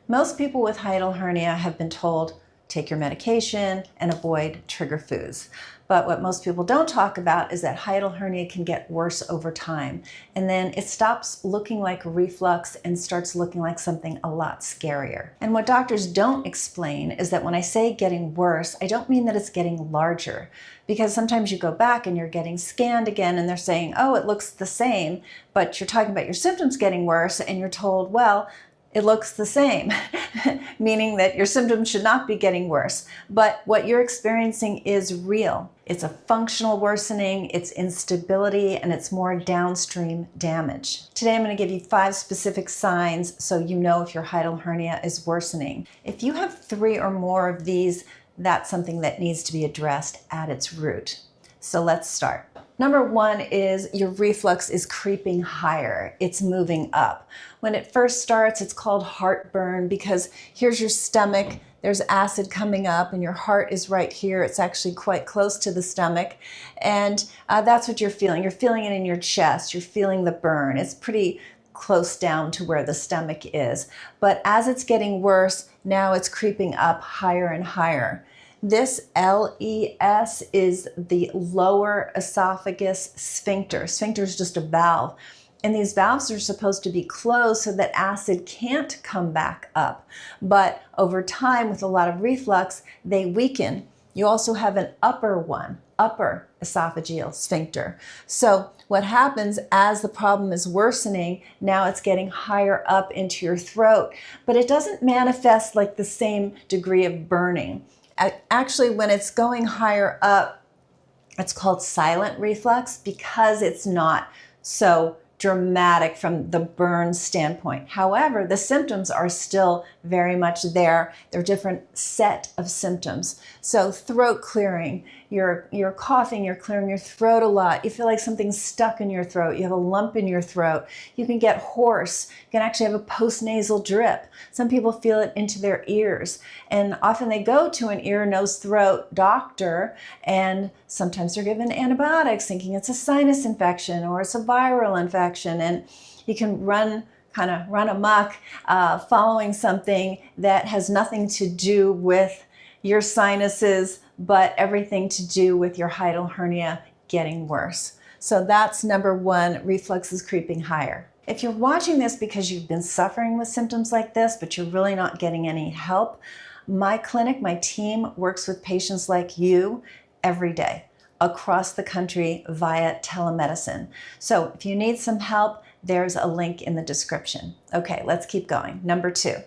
Most people with hiatal hernia have been told, take your medication and avoid trigger foods. But what most people don't talk about is that hiatal hernia can get worse over time. And then it stops looking like reflux and starts looking like something a lot scarier. And what doctors don't explain is that when I say getting worse, I don't mean that it's getting larger. Because sometimes you go back and you're getting scanned again and they're saying, oh, it looks the same, but you're talking about your symptoms getting worse and you're told, well, it looks the same, meaning that your symptoms should not be getting worse. But what you're experiencing is real. It's a functional worsening, it's instability, and it's more downstream damage. Today I'm going to give you 5 specific signs so you know if your hiatal hernia is worsening. If you have 3 or more of these, that's something that needs to be addressed at its root. So let's start. Number 1 is your reflux is creeping higher. It's moving up. When it first starts, it's called heartburn because here's your stomach, there's acid coming up and your heart is right here. It's actually quite close to the stomach. And that's what you're feeling. You're feeling it in your chest. You're feeling the burn. It's pretty close down to where the stomach is. But as it's getting worse, now it's creeping up higher and higher. This LES is the lower esophagus sphincter. Sphincter is just a valve. And these valves are supposed to be closed so that acid can't come back up. But over time, with a lot of reflux, they weaken. You also have an upper one, upper esophageal sphincter. So what happens as the problem is worsening, now it's getting higher up into your throat, but it doesn't manifest like the same degree of burning. Actually, when it's going higher up, it's called silent reflux because it's not so dramatic from the burn standpoint. However, the symptoms are still very much there. They're a different set of symptoms. So throat clearing, you're coughing, you're clearing your throat a lot. You feel like something's stuck in your throat. You have a lump in your throat. You can get hoarse. You can actually have a postnasal drip. Some people feel it into their ears. And often they go to an ear, nose, throat doctor, and sometimes they're given antibiotics thinking it's a sinus infection or it's a viral infection. And you can run amok following something that has nothing to do with your sinuses, but everything to do with your hiatal hernia getting worse. So that's number 1, reflux is creeping higher. If you're watching this because you've been suffering with symptoms like this, but you're really not getting any help, my clinic, my team works with patients like you every day across the country via telemedicine. So if you need some help, there's a link in the description. Okay, let's keep going. Number 2,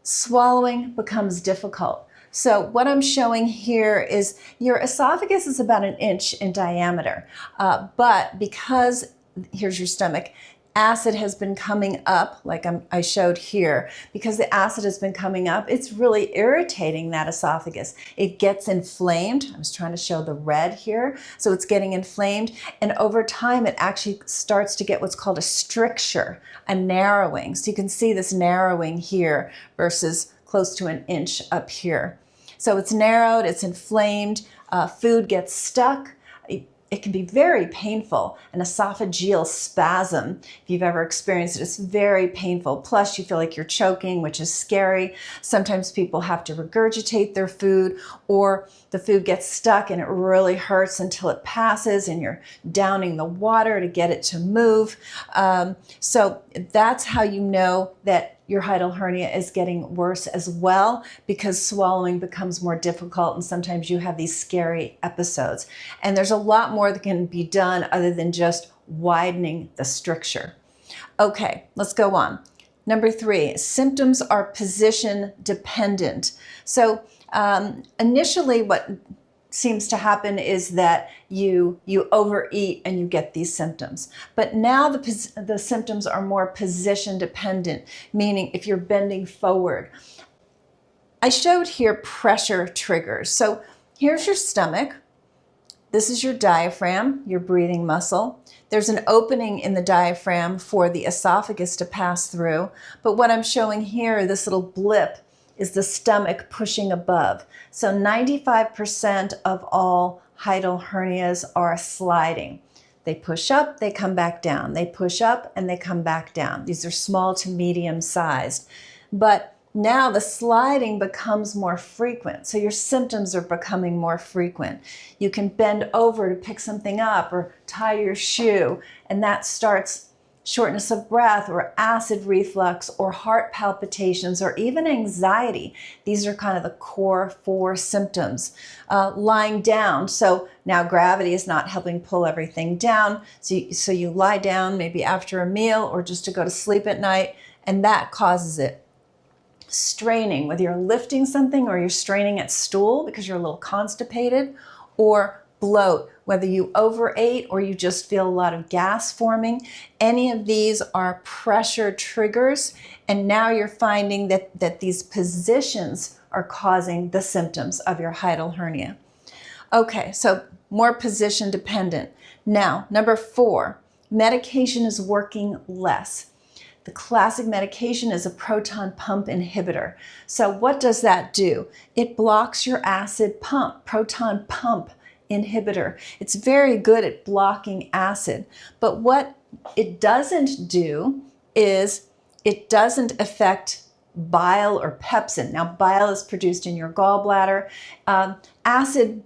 swallowing becomes difficult. So what I'm showing here is your esophagus is about 1 inch in diameter, but because, here's your stomach, acid has been coming up, like I showed here, because the acid has been coming up, it's really irritating that esophagus. It gets inflamed. I was trying to show the red here. So it's getting inflamed, and over time it actually starts to get what's called a stricture, a narrowing. So you can see this narrowing here versus close to 1 inch up here. So it's narrowed, it's inflamed, food gets stuck. It can be very painful, an esophageal spasm. If you've ever experienced it, it's very painful. Plus, you feel like you're choking, which is scary. Sometimes people have to regurgitate their food, or the food gets stuck and it really hurts until it passes and you're downing the water to get it to move. So that's how you know that your hiatal hernia is getting worse as well, because swallowing becomes more difficult and sometimes you have these scary episodes. And there's a lot more that can be done other than just widening the stricture. Okay, let's go on. Number 3, symptoms are position dependent. So initially what seems to happen is that you overeat and you get these symptoms. But now the symptoms are more position dependent, meaning if you're bending forward. I showed here pressure triggers. So here's your stomach. This is your diaphragm, your breathing muscle. There's an opening in the diaphragm for the esophagus to pass through. But what I'm showing here, this little blip, is the stomach pushing above. So 95% of all hiatal hernias are sliding. They push up, they come back down. They push up and they come back down. These are small to medium sized. But now the sliding becomes more frequent. So your symptoms are becoming more frequent. You can bend over to pick something up or tie your shoe, and that starts shortness of breath or acid reflux or heart palpitations or even anxiety. These are kind of the core 4 symptoms. Lying down. So now gravity is not helping pull everything down. So you lie down maybe after a meal or just to go to sleep at night, and that causes it. Straining, whether you're lifting something or you're straining at stool because you're a little constipated, or bloat, whether you overate or you just feel a lot of gas forming. Any of these are pressure triggers, and now you're finding that these positions are causing the symptoms of your hiatal hernia. Okay, so more position dependent. Now, number 4, medication is working less. The classic medication is a proton pump inhibitor. So what does that do? It blocks your acid pump, proton pump inhibitor. It's very good at blocking acid. But what it doesn't do is it doesn't affect bile or pepsin. Now, bile is produced in your gallbladder.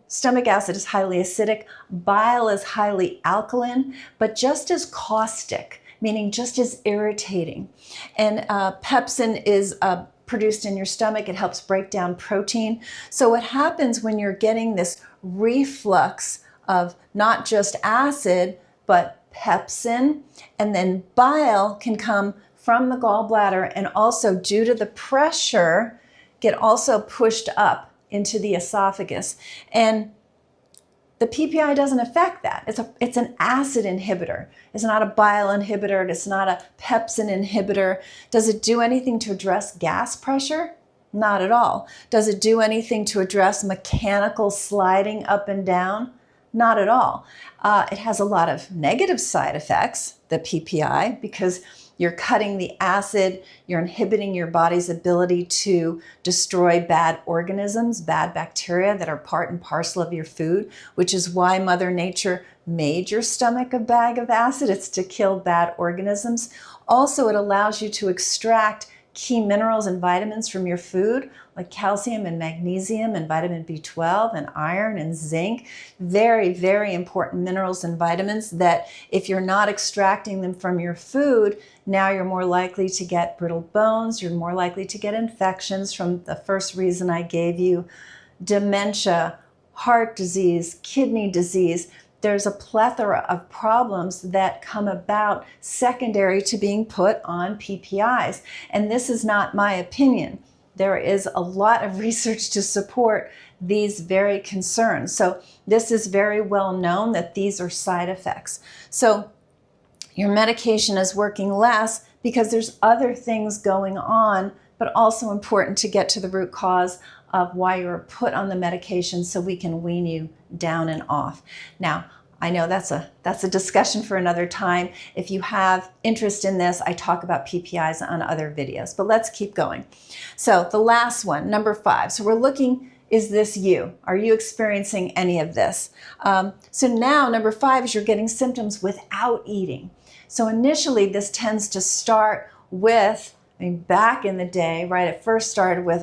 Stomach acid is highly acidic. Bile is highly alkaline, but just as caustic, meaning just as irritating. And pepsin is produced in your stomach. It helps break down protein. So what happens when you're getting this reflux of not just acid, but pepsin, and then bile can come from the gallbladder and also due to the pressure get also pushed up into the esophagus. And the PPI doesn't affect that. It's an acid inhibitor. It's not a bile inhibitor. It's not a pepsin inhibitor. Does it do anything to address gas pressure? Not at all. Does it do anything to address mechanical sliding up and down? Not at all. It has a lot of negative side effects, the PPI, because you're cutting the acid, you're inhibiting your body's ability to destroy bad organisms, bad bacteria that are part and parcel of your food, which is why Mother Nature made your stomach a bag of acid. It's to kill bad organisms. Also, it allows you to extract key minerals and vitamins from your food, like calcium and magnesium and vitamin B12 and iron and zinc. Very, very important minerals and vitamins that if you're not extracting them from your food, now you're more likely to get brittle bones, you're more likely to get infections from the first reason I gave you, dementia, heart disease, kidney disease. There's a plethora of problems that come about secondary to being put on PPIs. And this is not my opinion. There is a lot of research to support these very concerns. So this is very well known that these are side effects. So your medication is working less because there's other things going on, but also important to get to the root cause of why you're put on the medication so we can wean you down and off. Now, I know that's a discussion for another time. If you have interest in this, I talk about PPIs on other videos, but let's keep going. So the last one, number 5. So we're looking, is this you? Are you experiencing any of this? So now number 5 is you're getting symptoms without eating. So initially this tends to start with, back in the day, right, it first started with,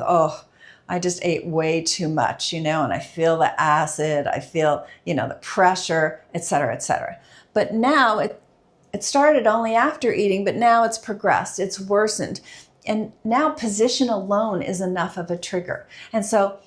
I just ate way too much, and I feel the acid, I feel, the pressure, et cetera, et cetera. But now it started only after eating, but now it's progressed, it's worsened. And now position alone is enough of a trigger. And so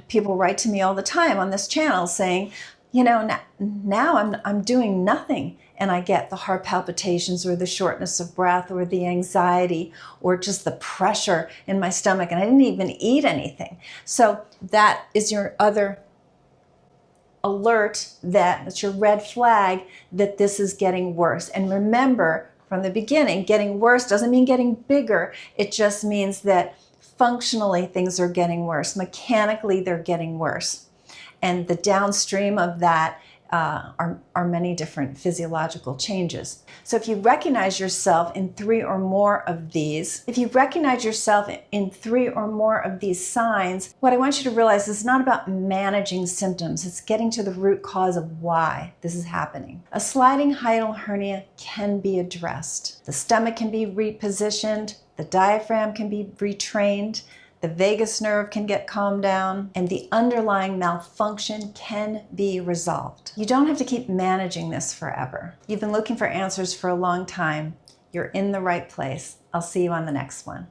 people write to me all the time on this channel saying, now I'm doing nothing and I get the heart palpitations or the shortness of breath or the anxiety or just the pressure in my stomach and I didn't even eat anything. So that is your other alert, that's your red flag that this is getting worse. And remember from the beginning, getting worse doesn't mean getting bigger. It just means that functionally things are getting worse. Mechanically they're getting worse. And the downstream of that are many different physiological changes. So if you recognize yourself in 3 or more of these, signs, what I want you to realize is not about managing symptoms. It's getting to the root cause of why this is happening. A sliding hiatal hernia can be addressed. The stomach can be repositioned. The the diaphragm can be retrained, the vagus nerve can get calmed down, and the underlying malfunction can be resolved. You don't have to keep managing this forever. You've been looking for answers for a long time. You're in the right place. I'll see you on the next one.